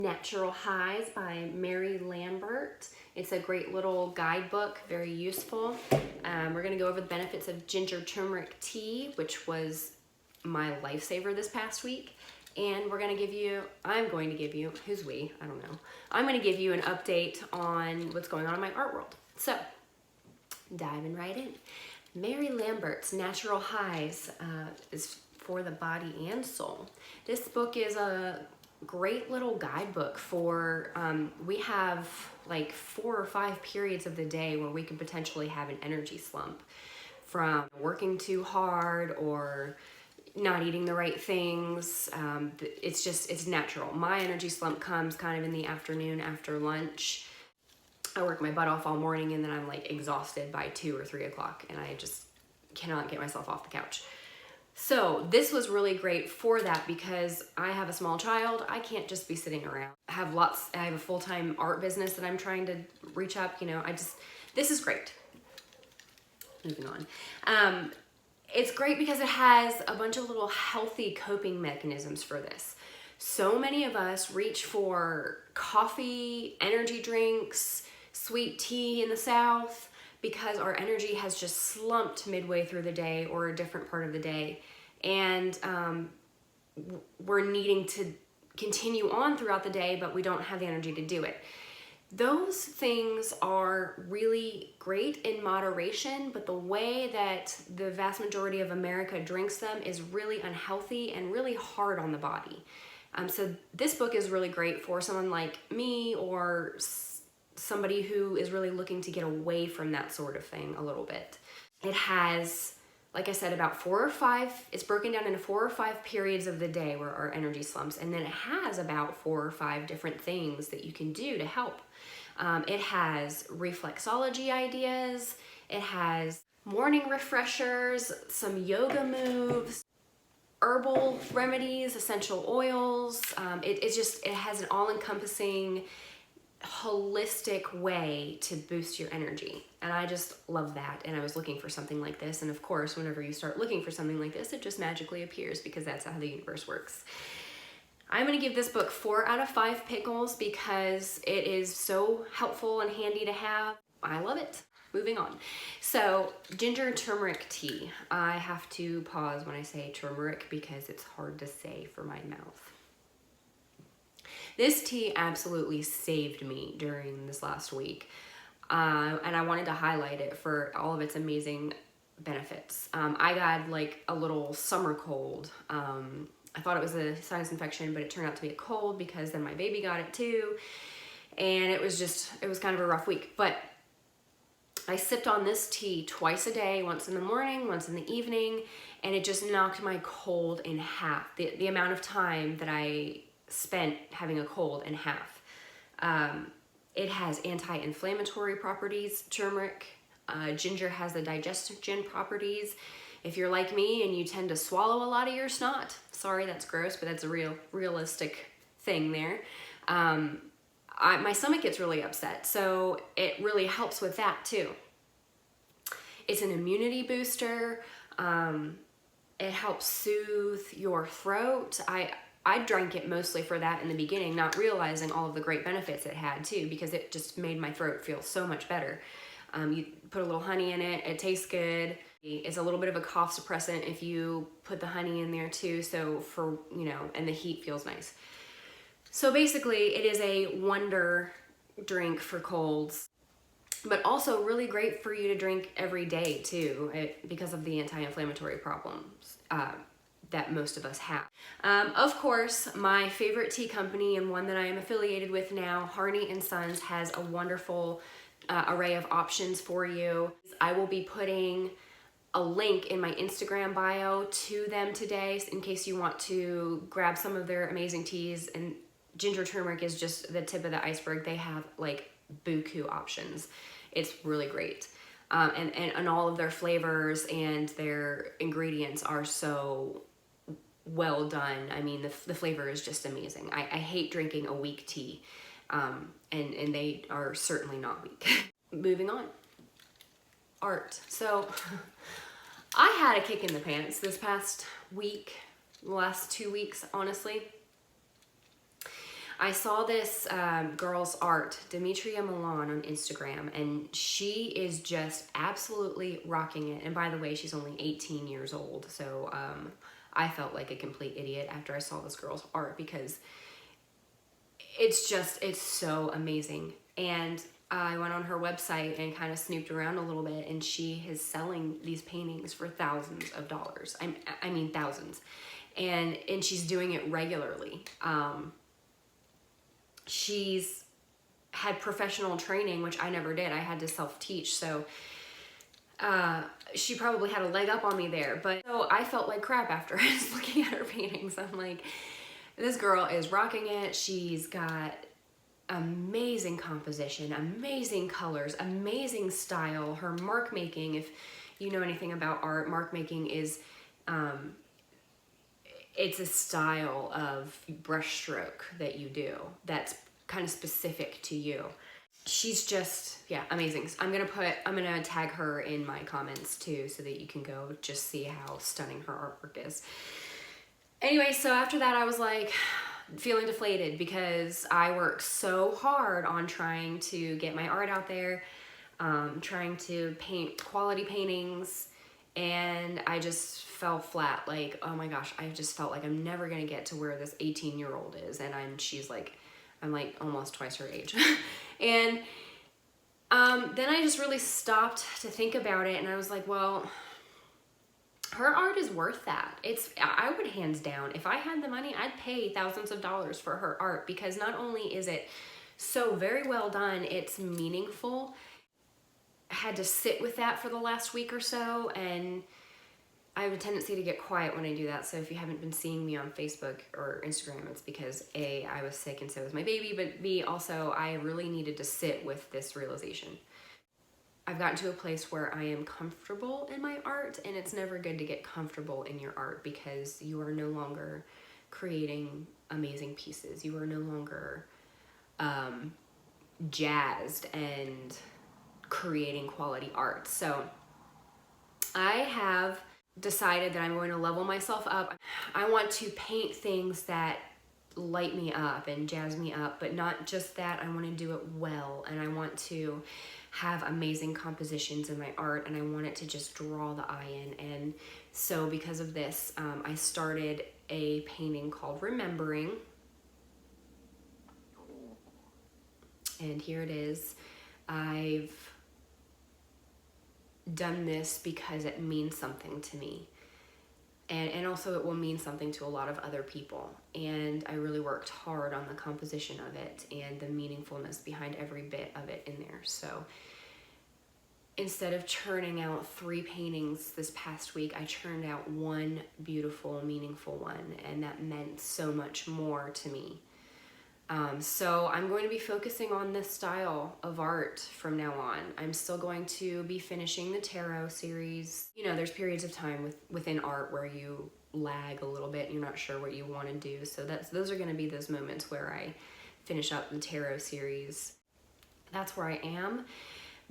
Natural Highs by Mary Lambert. It's a great little guidebook, very useful. We're going to go over the benefits of ginger turmeric tea, which was my lifesaver this past week. And I'm going to give you, who's we? I don't know. I'm going to give you an update on what's going on in my art world. So, diving right in. Mary Lambert's Natural Highs is for the body and soul. This book is a great little guidebook for, we have like 4 or 5 periods of the day where we could potentially have an energy slump from working too hard or not eating the right things. It's natural. My energy slump comes kind of in the afternoon after lunch. I work my butt off all morning and then I'm like exhausted by 2 or 3 o'clock and I just cannot get myself off the couch. So this was really great for that because I have a small child. I can't just be sitting around. I have a full-time art business that I'm trying to reach up, this is great. Moving on. It's great because it has a bunch of little healthy coping mechanisms for this. So many of us reach for coffee, energy drinks, sweet tea in the South because our energy has just slumped midway through the day or a different part of the day. And we're needing to continue on throughout the day, but we don't have the energy to do it. Those things are really great in moderation, but the way that the vast majority of America drinks them is really unhealthy and really hard on the body. So this book is really great for someone like me or somebody who is really looking to get away from that sort of thing a little bit. It has, like I said, about 4 or 5, it's broken down into 4 or 5 periods of the day where our energy slumps, and then it has about 4 or 5 different things that you can do to help. It has reflexology ideas, it has morning refreshers, some yoga moves, herbal remedies, essential oils. It has an all-encompassing, holistic way to boost your energy. And I just love that. And I was looking for something like this. And of course, whenever you start looking for something like this, it just magically appears because that's how the universe works. I'm going to give this book 4 out of 5 pickles because it is so helpful and handy to have. I love it. Moving on. So, ginger turmeric tea. I have to pause when I say turmeric because it's hard to say for my mouth. This tea absolutely saved me during this last week, and I wanted to highlight it for all of its amazing benefits. I got like a little summer cold. I thought it was a sinus infection, but it turned out to be a cold because then my baby got it too, and it was kind of a rough week. But I sipped on this tea twice a day, once in the morning, once in the evening, and it just knocked my cold in half. The amount of time that I spent having a cold in half. It has anti-inflammatory properties, turmeric. Ginger has the digestion properties. If you're like me and you tend to swallow a lot of your snot, sorry, that's gross, but that's a realistic thing there. My stomach gets really upset, so it really helps with that too. It's an immunity booster. It helps soothe your throat. I drank it mostly for that in the beginning, not realizing all of the great benefits it had too, because it just made my throat feel so much better. You put a little honey in it, it tastes good. It's a little bit of a cough suppressant if you put the honey in there too, so and the heat feels nice. So basically, it is a wonder drink for colds, but also really great for you to drink every day too, because of the anti-inflammatory problems that most of us have. Of course, my favorite tea company and one that I am affiliated with now, Harney & Sons, has a wonderful array of options for you. I will be putting a link in my Instagram bio to them today in case you want to grab some of their amazing teas. And ginger turmeric is just the tip of the iceberg. They have like buku options. It's really great. And all of their flavors and their ingredients are so well done. I mean, the flavor is just amazing. I hate drinking a weak tea, and they are certainly not weak. Moving on. Art. So I had a kick in the pants this past week, the last 2 weeks, honestly. I saw this girl's art, Demetria Milan, on Instagram, and she is just absolutely rocking it. And by the way, she's only 18 years old, so I felt like a complete idiot after I saw this girl's art because it's so amazing. And I went on her website and kind of snooped around a little bit, and she is selling these paintings for thousands of dollars. I mean thousands. And she's doing it regularly. She's had professional training, which I never did. I had to self-teach, so she probably had a leg up on me there. But so I felt like crap after I was looking at her paintings. I'm like, this girl is rocking it. She's got amazing composition, amazing colors, amazing style. Her mark making, if you know anything about art, mark making is it's a style of brushstroke that you do that's kind of specific to you. She's just, yeah, amazing. I'm gonna tag her in my comments too, so that you can go just see how stunning her artwork is. Anyway, so after that I was like feeling deflated because I worked so hard on trying to get my art out there, trying to paint quality paintings, and I just fell flat. Like, oh my gosh, I just felt like I'm never gonna get to where this 18-year-old is, and I'm like almost twice her age. And then I just really stopped to think about it, and I was like, well, her art is worth that. I would hands down, if I had the money, I'd pay thousands of dollars for her art, because not only is it so very well done, it's meaningful. I had to sit with that for the last week or so, and I have a tendency to get quiet when I do that. So if you haven't been seeing me on Facebook or Instagram, it's because A, I was sick and so was my baby, but B, also I really needed to sit with this realization. I've gotten to a place where I am comfortable in my art, and it's never good to get comfortable in your art because you are no longer creating amazing pieces. You are no longer jazzed and creating quality art. So I have decided that I'm going to level myself up. I want to paint things that light me up and jazz me up, but not just that. I want to do it well, and I want to have amazing compositions in my art, and I want it to just draw the eye in. And so because of this, I started a painting called Remembering, and here it is. I've done this because it means something to me, and also it will mean something to a lot of other people, and I really worked hard on the composition of it and the meaningfulness behind every bit of it in there. So instead of churning out 3 paintings this past week, I churned out one beautiful, meaningful one, and that meant so much more to me. So I'm going to be focusing on this style of art from now on. I'm still going to be finishing the tarot series. You know, there's periods of time within art where you lag a little bit and you're not sure what you want to do. So those are going to be those moments where I finish up the tarot series. That's where I am.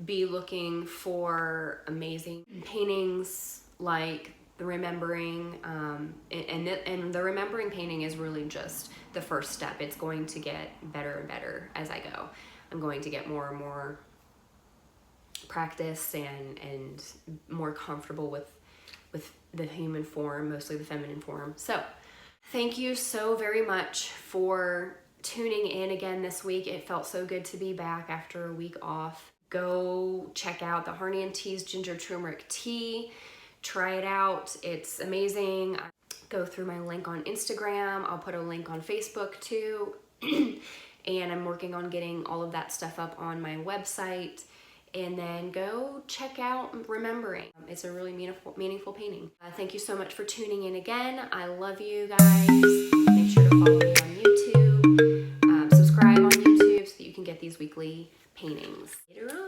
Be looking for amazing paintings like the Remembering, and the Remembering painting is really just the first step. It's going to get better and better as I go. I'm going to get more and more practice and more comfortable with the human form, mostly the feminine form. So thank you so very much for tuning in again this week. It felt so good to be back after a week off. Go check out the Harney & Tea's Ginger Turmeric Tea. Try it out. It's amazing. Go through my link on Instagram. I'll put a link on Facebook too. And I'm working on getting all of that stuff up on my website. And then go check out Remembering. It's a really meaningful painting. Thank you so much for tuning in again. I love you guys. Make sure to follow me on YouTube. Subscribe on YouTube so that you can get these weekly paintings. Later on.